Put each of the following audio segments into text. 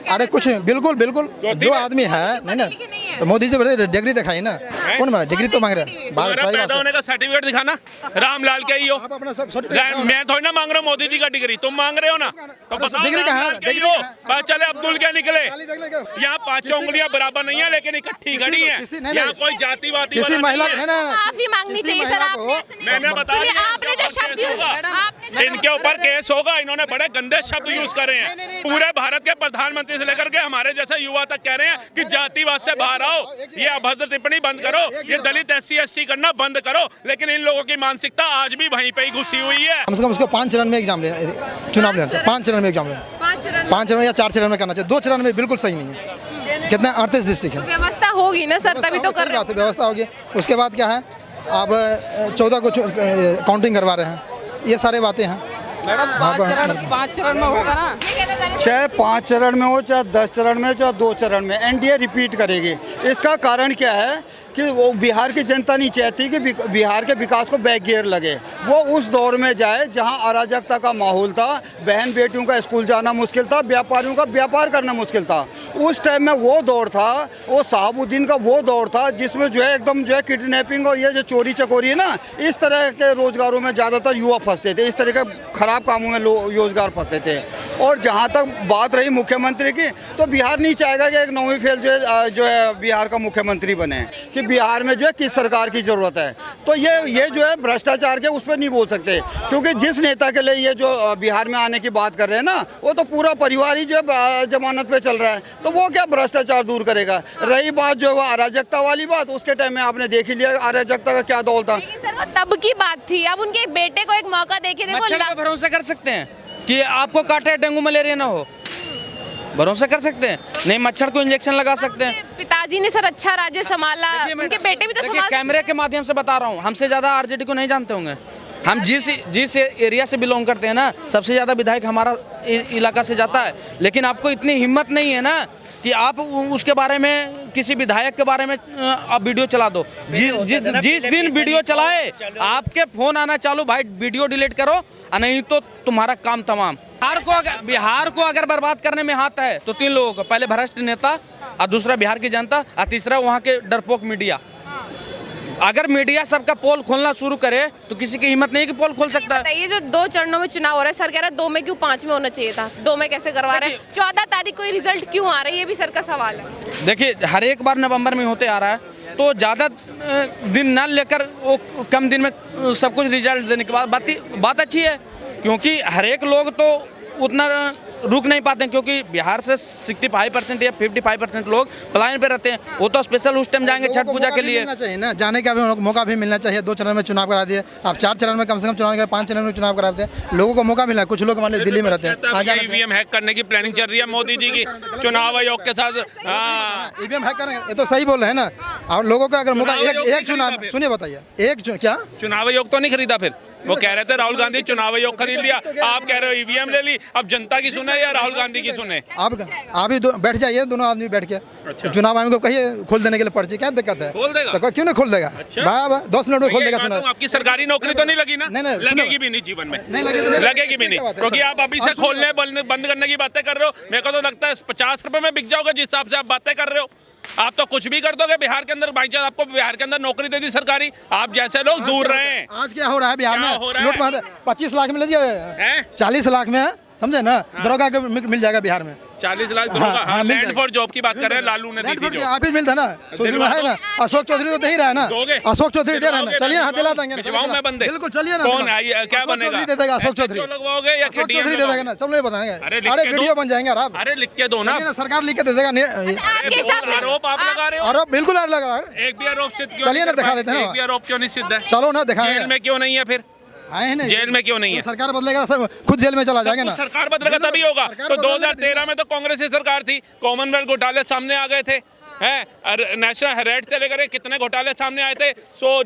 अरे कुछ बिल्कुल बिल्कुल जो आदमी है नहीं ना, तो मोदी जी बोले डिग्री दिखाई ना, कौन मांग डिग्री तो मांग रहे हैं। पैदा होने का सर्टिफिकेट दिखाना, रामलाल के ही हो। आप अपना सब मैं थोड़ी ना मांग रहा हूँ मोदी जी का डिग्री, तुम मांग रहे हो ना, तो बताओ डिग्री कहाँ है? रामलाल के ही डिग्री हो। कहाँ है? पता चले अब्दुल क्या निकले। यहाँ पांचों किसी- उंगलियां बराबर नहीं है, लेकिन इकट्ठी खड़ी है। किसी- नहीं, यहाँ नहीं। कोई जातिवादी किसी वाला महिला नहीं है। माफी मांगनी किसी चाहिए सर, महिला आपने को- ऐसे नहीं- मैंने बता सुनिए, दिया, आपने जो शब्द यूज आपने जो इनके ऊपर केस होगा। इन्होंने बड़े गंदे शब्द यूज करे हैं। पूरे भारत के प्रधानमंत्री से लेकर के हमारे जैसे युवा तक कह रहे हैं कि जातिवाद से बाहर आओ, ये अभद्र टिप्पणी बंद करो, ये दलित SC ST करना बंद करो। लेकिन इन लोगों की मानसिकता आज भी वहीं पे ही घुसी हुई है। कम से कम उसको 5 चरण में एग्जाम लेना, चुनाव लेना चाहिए। 5 चरण में एग्जाम लेना, 5 चरण या 4 चरण में करना चाहिए। 2 चरण में बिल्कुल सही नहीं है। कितना 38 डिस्ट्रिक्ट है, व्यवस्था होगी ना सर, तभी तो कर रहे हैं। व्यवस्था होगी। उसके बाद क्या है, अब 14 को काउंटिंग करवा रहे हैं, ये सारे बातें हैं। मैडम 5 चरण में होगा ना, चाहे 5 चरण में हो, चाहे 10 चरण में, चाहे 2 चरण में, NDA रिपीट करेगी। इसका कारण क्या है कि वो बिहार की जनता नहीं चाहती कि बिहार के विकास को बैक गियर लगे। वो उस दौर में जाए जहां अराजकता का माहौल था, बहन बेटियों का स्कूल जाना मुश्किल था, व्यापारियों का व्यापार करना मुश्किल था। उस टाइम में वो दौर था, वो शहाबुद्दीन का वो दौर था जिसमें जो है एकदम जो है किडनैपिंग और ये जो चोरी चकोरी है ना, इस तरह के रोजगारों में ज़्यादातर युवा फंसते थे, इस तरह के खराब कामों में रोजगार फंसते थे। और जहाँ तक बात रही मुख्यमंत्री की, तो बिहार नहीं चाहेगा कि एक 9वीं फेल जो है बिहार का मुख्यमंत्री बने, कि बिहार में जो है किस सरकार की ज़रूरत है। तो ये जो है भ्रष्टाचार के उस पर नहीं बोल सकते, क्योंकि जिस नेता के लिए ये जो बिहार में आने की बात कर रहे हैं ना, वो तो पूरा परिवार ही जो है जमानत पे चल रहा है, तो वो क्या भ्रष्टाचार दूर करेगा। रही बात जो है अराजकता वाली बात, उसके टाइम में आपने देख ही लिया अराजकता का क्या दौर था। लेकिन सर वो तब की बात थी, अब उनके एक बेटे को एक मौका देके देखो। मच्छर पे भरोसा कर सकते हैं कि आपको काटे डेंगू मलेरिया ना हो, भरोसा कर सकते हैं? नहीं, मच्छर को इंजेक्शन लगा सकते हैं। पिताजी ने सर अच्छा राज्य संभाला, उनके बेटे भी तो देखिए, संभाल कैमरे के माध्यम से बता रहा हूँ, हमसे ज़्यादा RJD को नहीं जानते होंगे। हम जिस एरिया से बिलोंग करते हैं ना, सबसे ज़्यादा विधायक हमारा इलाका से जाता है। लेकिन आपको इतनी हिम्मत नहीं है ना कि आप उसके बारे में, किसी विधायक के बारे में आप वीडियो चला दो। जिस दिन वीडियो चलाए आपके फोन आना चालू, भाई वीडियो डिलीट करो, नहीं तो तुम्हारा काम तमाम। बिहार को अगर बर्बाद करने में हाथ है तो 3 लोगों को, पहले भ्रष्ट नेता, और दूसरा बिहार की जनता, और तीसरा वहाँ के डरपोक मीडिया। अगर मीडिया सबका पोल खोलना शुरू करे तो किसी की हिम्मत नहीं कि पोल खोल सकता है। ये जो 2 चरणों में चुनाव हो रहा है, सर कह रहा है 2 में क्यों 5 में होना चाहिए था, 2 में कैसे करवा रहे हैं? 14 तारीख को ही रिजल्ट क्यों आ रहा है, ये भी सर का सवाल है। देखिए, हर एक बार नवंबर में होते आ रहा है, तो ज़्यादा दिन ना लेकर वो कम दिन में सब कुछ रिजल्ट देने के बाद बात अच्छी है, क्योंकि हर एक लोग तो उतना रुक नहीं पाते हैं, क्योंकि बिहार से 65% या 55% लोग पलायन पे रहते हैं। वो तो स्पेशल उस टाइम जाएंगे छठ पूजा के लिए। मिलना चाहिए ना, जाने का भी मौका भी मिलना चाहिए। 2 चरण में चुनाव करा दिए, आप 4 चरण में कम से कम चुनाव करा, 5 चरण में चुनाव कराते हैं, लोगों को मौका मिला। कुछ लोग मान लीजिए दिल्ली में रहते हैं, EVM हैक करने की प्लानिंग चल रही है मोदी जी की चुनाव आयोग के साथ। EVM हैक करेंगे, ये तो सही बोल रहे हैं ना। और लोगों का अगर मौका एक चुनाव, सुनिए बताइए, क्या चुनाव आयोग तो नहीं खरीदा? फिर वो कह रहे थे राहुल गांधी चुनाव आयोग खरीद लिया, आप कह रहे हो EVM ले ली। अब जनता की सुने या राहुल गांधी की सुने? आप ही बैठ जाइए, दोनों आदमी बैठ के चुनाव आयोग को कहिए खोल देने के लिए पर्ची, क्या दिक्कत है? खोल देगा तो क्यों नहीं खोल देगा? 10 मिनट में खोल देगा चुनाव। आपकी सरकारी नौकरी तो नहीं लगी ना? नहीं, लगेगी भी नहीं जीवन में, नहीं लगेगी भी नहीं, क्योंकि आप अभी से खोलने बंद करने की बातें कर रहे हो। मेरे को तो लगता है 50 रुपए में बिक जाओगे जिस हिसाब से आप बातें कर रहे हो। आप तो कुछ भी कर दोगे बिहार के अंदर। बाई चांस आपको बिहार के अंदर नौकरी दे दी सरकारी, आप जैसे लोग दूर रहे हैं। आज क्या हो रहा है बिहार में? लूट 25 लाख में लीजिए, 40 लाख में, समझे ना, दरोगा के मिल जाएगा बिहार में। 40 लाख दरोगा। लैंड फॉर जॉब की बात कर रहे हैं, लालू ने दी थी। आप ही मिलता ना, है ना, अशोक चौधरी तो दे ही रहा है ना, अशोक चौधरी दे रहा है ना। चलिए ना, दिला देंगे, बिल्कुल चलिए ना। कौन क्या बनेगा? दे देगा अशोक चौधरी, लगवाओगे या अशोक चौधरी दे देगा ना, सब नहीं बताएंगे। अरे वीडियो बन जाएंगे आप, अरे लिख के दो ना, सरकार लिख के दे देगा। आपके हिसाब से आरोप आप लगा रहे हो? आरोप बिल्कुल लगा रहा है। एक भी आरोप सिद्ध क्यों? चलिए ना, दिखा देते हैं ना। एक भी आरोप क्यों नहीं सिद्ध है? चलो ना, दिखा। जेल में क्यों नहीं है? फिर आए हैं ना, जेल में क्यों नहीं है? सरकार बदलेगा, सब खुद जेल में चला जाएगा ना। सरकार बदलेगा तभी होगा। तो 2013 में तो कांग्रेस की सरकार थी, कॉमनवेल्थ घोटाले सामने आ गए थे, हैं, नेशनल हेराल्ड से लेकर कितने घोटाले सामने आए थे।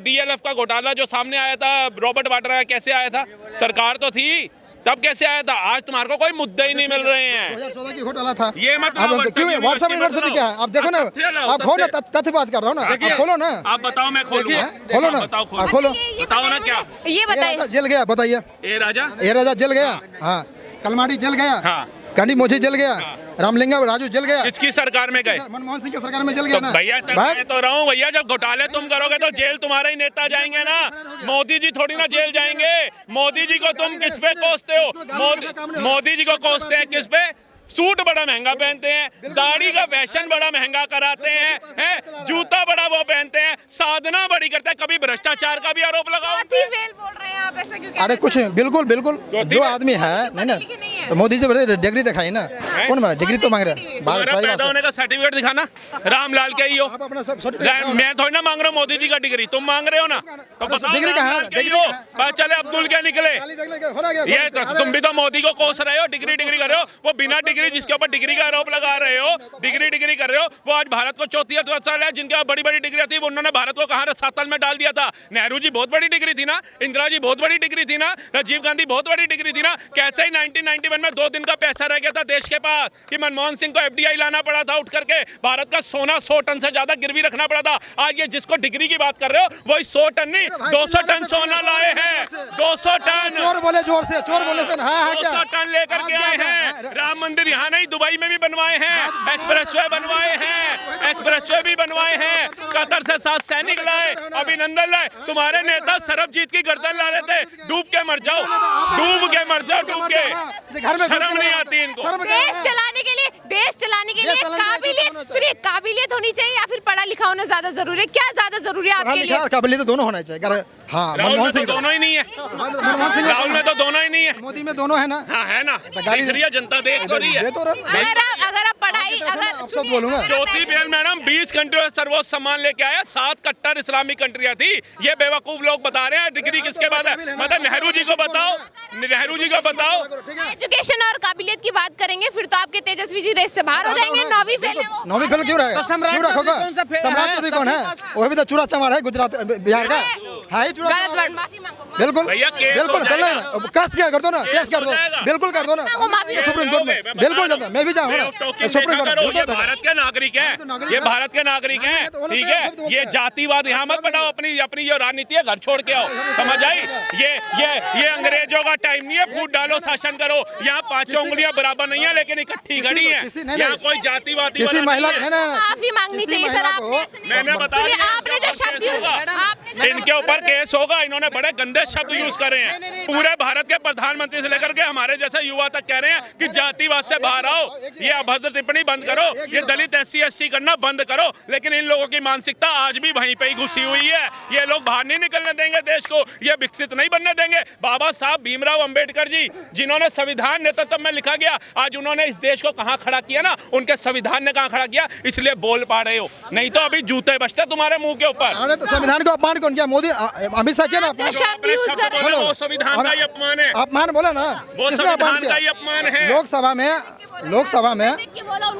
DLF का घोटाला जो सामने आया था, रॉबर्ट वाड्रा का, कैसे आया था? सरकार तो थी, तब कैसे आया था? आज तुम्हारे को कोई मुद्दे ही नहीं मिल रहे हैं। 2014 की घोटाला था ये मत अब क्यों व्हाट्सएप यूनिवर्सिटी क्या है? आप देखो ना, आप खोलो, तथ्य बात कर रहा हूँ ना, आप खोलो ना। आप बताओ, मैं खोलूं? खोलो ना, बताओ, आप खोलो। बताओ ना क्या ये बताइए। जेल गया, बताइए। ए राजा ए राजा जेल गया, हाँ। कलमाड़ी जेल गया, हाँ। कंडी मोची जेल गया, रामलिंगा राजू जल गया, किसकी सरकार में गए? मनमोहन सिंह की सरकार में जल गया तो ना भैया मैं तो रहा हूँ भैया, जब घोटाले तुम करोगे तो जेल तुम्हारे ही नेता जाएंगे ना, मोदी जी थोड़ी ना जेल जाएंगे। मोदी जी को तुम किस पे कोसते हो? मोदी जी को कोसते हैं किस पे? सूट बड़ा महंगा पहनते हैं, दाढ़ी का फैशन बड़ा महंगा कराते हैं, जूता बड़ा वो पहनते हैं, साधना बड़ी करते हैं। कभी भ्रष्टाचार का भी आरोप लगाओ। फेल बोल रहे हैं आप, ऐसा क्यों कह अरे कुछ बिल्कुल बिल्कुल जो आदमी है नहीं ना, तो मोदी जी बोले डिग्री दिखाई ना, कौन मांगा डिग्री? तो मांग रहे हैं पैदा होने का सर्टिफिकेट दिखाना, रामलाल का ही हो। मैं थोड़ी ना मांग रहा हूँ मोदी जी का डिग्री, तुम मांग रहे हो ना, तो बताओ डिग्री कहाँ है? डिग्री हो चले अब्दुल क्या निकले? ये तो तुम भी तो मोदी को कोस रहे हो, डिग्री कर रहे हो। वो बिना डिग्री, जिसके ऊपर डिग्री का आरोप लगा रहे हो, डिग्री कर रहे हो, वो आज भारत को चौथी अर्थव्यवस्था है। जिनके बड़ी बड़ी डिग्री थी, उन्होंने भारत को कहाँ रसातल में डाल दिया था। नेहरू जी बहुत बड़ी डिग्री थी ना, इंदिरा जी बहुत बड़ी डिग्री थी ना, राजीव गांधी बहुत बड़ी डिग्री थी ना। कैसे ही 1991 में 2 दिन का पैसा रह गया था देश के पास कि मनमोहन सिंह को FDI लाना पड़ा था उठ करके, भारत का सोना 100 टन से ज्यादा गिरवी रखना पड़ा था। आज ये जिसको डिग्री की बात कर रहे हो, वही 100 टन नहीं 200 टन सोना लाए हैं। 200 टन, चोर बोले जोर से, चोर बोले से, हाँ 200 टन लेकर के आए हैं। राम मंदिर यहाँ नहीं, दुबई में भी बनवाए हैं, एक्सप्रेसवे बनवाए हैं, एक्सप्रेसवे भी बनवाए हैं, कतर से 7 सैनिक लाए, अभिनंदन लाए। तुम्हारे नेता सरबजीत की गर्दन ला रहे थे, डूब के मर जाओ, डूब के मर जाओ, डूब के। शर्म नहीं आती इनको। देश चलाने के लिए काबिलियत, सुनिए, काबिलियत होनी चाहिए या फिर पढ़ा लिखा होना ज्यादा जरूरी है? क्या ज्यादा जरूरी है आपके लिए? काबिलियत दोनों होना चाहिए। हाँ, मनमोहन सिंह दोनों ही नहीं है, मनमोहन सिंह राहुल में तो दोनों ही नहीं है, मोदी में दोनों है ना। हाँ है ना, देख रही है जनता, देख तो रही है। अगर आप पढ़ाई, अगर सब बोलूंगा, ज्योति बेल मैडम 20 कंट्रियों से सर्वोच्च सम्मान लेके आया, 7 कट्टर इस्लामिक कंट्रियां थी। ये बेवकूफ लोग बता रहे हैं डिग्री किसके बाद है। मतलब नेहरू जी को बताओ, नेहरू जी को बताओ। एजुकेशन और काबिलियत की बात करेंगे फिर तो आपके तेजस्वी जी रेस से बाहर हो जाएंगे। 9वीं फेल है वो। 9वीं फेल क्यों रहेगा? क्यों रखोगा? सम्राट चौधरी कौन है? वो भी तो चूड़ा चमार है, गुजरात बिहार का है ही चूड़ा। गलत वर्ड, माफी मांगो। बिल्कुल भैया, केस बिल्कुल हो कर जाएगा। लेना, केस क्या कर दो ना, केस कर दो, बिल्कुल कर दो ना सुप्रीम कोर्ट में, बिल्कुल जाता, मैं भी जाऊँगा सुप्रीम कोर्ट में। ये भारत के नागरिक हैं, ये भारत के नागरिक हैं, ठीक है। ये जातिवाद यहाँ मत बनाओ, अपनी अपनी जो राजनीति है घर छोड़ के आओ, समझ आई? ये अंग्रेजों का टाइम नहीं है, फूट डालो शासन करो। यहाँ 5 उंगलियां बराबर नहीं है, लेकिन इकट्ठी खड़ी है। यहाँ कोई जातिवादी किसी महिला माफी मांगनी चाहिए सर। मैंने बता दिया, आपने जो शब्द इनके ऊपर केस होगा। इन्होंने बड़े गंदे शब्द यूज करे हैं। पूरे भारत के प्रधानमंत्री से लेकर के हमारे जैसे युवा तक कह रहे हैं कि जातिवाद से बाहर आओ, ये अभद्र टिप्पणी बंद करो, ये दलित SC ST करना बंद करो। लेकिन इन लोगों की मानसिकता आज भी वहीं पे ही घुसी हुई है। ये लोग बाहर नहीं निकलने देंगे देश को, ये विकसित नहीं बनने देंगे। बाबा साहब भीमराव अंबेडकर जी, जिन्होंने संविधान नेतृत्व में लिखा गया, आज उन्होंने इस देश को कहाँ खड़ा किया ना, उनके संविधान ने कहाँ खड़ा किया, इसलिए बोल पा रहे हो, नहीं तो अभी जूते बचते तुम्हारे मुंह के ऊपर। संविधान को अपमान कौन किया? मोदी, अमित शाह किया ना अपमान। वो संविधान का ही अपमान है, अपमान बोला ना, वो संविधान का ही अपमान है। लोकसभा में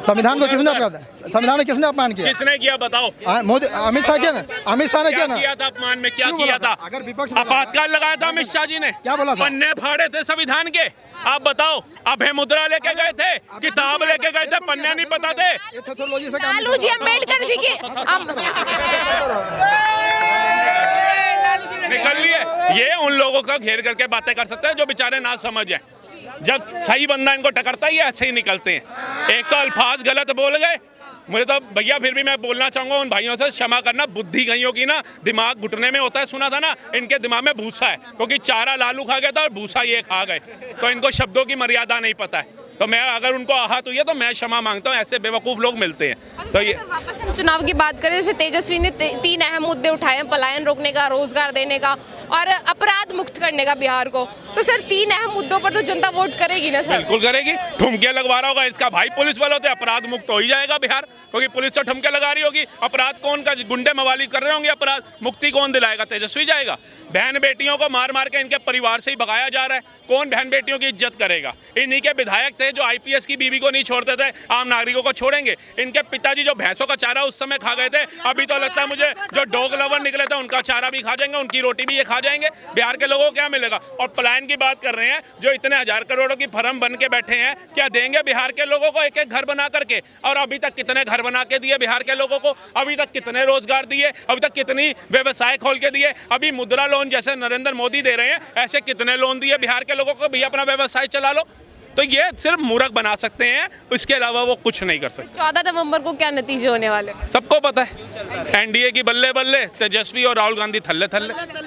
संविधान को किसने अपमान? संविधान ने किसने अपमान किया? किसने किया बताओ? मोदी, अमित शाह किया ना, अमित शाह ने किया ना। किया था अपमान में, क्या किया था? अगर विपक्ष आपातकाल लगाया था अमित शाह जी ने, क्या बोला था? पन्ने फाड़े थे संविधान के। आप बताओ, अभय मुद्रा लेके गए थे, किताब लेके गए थे, पन्ने नहीं पता थे। लालू जी अम्बेडकर जी की निकल लिए। ये उन लोगों का घेर करके बातें कर सकते हैं जो बेचारे ना समझ है। जब सही बंदा इनको टकरता है, ये ऐसे ही निकलते हैं। एक तो अल्फाज गलत बोल गए, मुझे तो भैया फिर भी मैं बोलना चाहूँगा उन भाइयों से, क्षमा करना, बुद्धि गईयों की ना दिमाग घुटने में होता है। सुना था ना, इनके दिमाग में भूसा है, क्योंकि चारा लालू खा गया था और भूसा ये खा गए, तो इनको शब्दों की मर्यादा नहीं पता है। तो मैं अगर उनको आहत हुई है तो मैं क्षमा मांगता हूँ, ऐसे बेवकूफ़ लोग मिलते हैं। तो ये वापस हम चुनाव की बात करें, जैसे तेजस्वी ने 3 अहम मुद्दे उठाए हैं, पलायन रोकने का, रोजगार देने का और अपराध मुक्त करने का बिहार को। तो सर 3 अहम मुद्दों पर तो जनता वोट करेगी ना सर? बिल्कुल करेगी। ठुमके लगवा रहा होगा इसका भाई पुलिस वाले होते, अपराध मुक्त हो ही जाएगा बिहार, क्योंकि पुलिस तो ठुमके लगा रही होगी। अपराध कौन का, गुंडे मवाली कर रहे होंगे, अपराध मुक्ति कौन दिलाएगा? तेजस्वी जाएगा। बहन बेटियों को मार मार के इनके परिवार से ही भगाया जा रहा है, कौन बहन बेटियों की इज्जत करेगा? इन्हीं के विधायक थे जो IPS की बीवी को नहीं छोड़ते थे, आम नागरिकों को छोड़ेंगे। इनके पिताजी जो भैंसों का चारा उस समय खा गए थे, अभी तो लगता है मुझे जो डॉग लवर निकले थे उनका चारा भी खा जाएंगे, उनकी रोटी भी ये खा जाएंगे। बिहार के लोगों को क्या मिलेगा? और पलायन की बात कर रहे हैं, जो इतने 1000 करोड़ों की फर्म बन के बैठे हैं, क्या देंगे बिहार के लोगों को एक एक घर बना करके? और अभी तक कितने घर बना के दिए बिहार के लोगों को? अभी तक कितने रोजगार दिए? अभी तक कितनी व्यवसाय खोल के दिए? अभी मुद्रा लोन जैसे नरेंद्र मोदी दे रहे हैं, ऐसे कितने लोन दिए बिहार के लोगों को? भैया अपना व्यवसाय चला लो। तो ये सिर्फ मूर्ख बना सकते हैं, इसके अलावा वो कुछ नहीं कर सकते। 14 नवंबर को क्या नतीजे होने वाले? सबको पता है, एनडीए की बल्ले बल्ले, तेजस्वी और राहुल गांधी थल्ले थल्ले।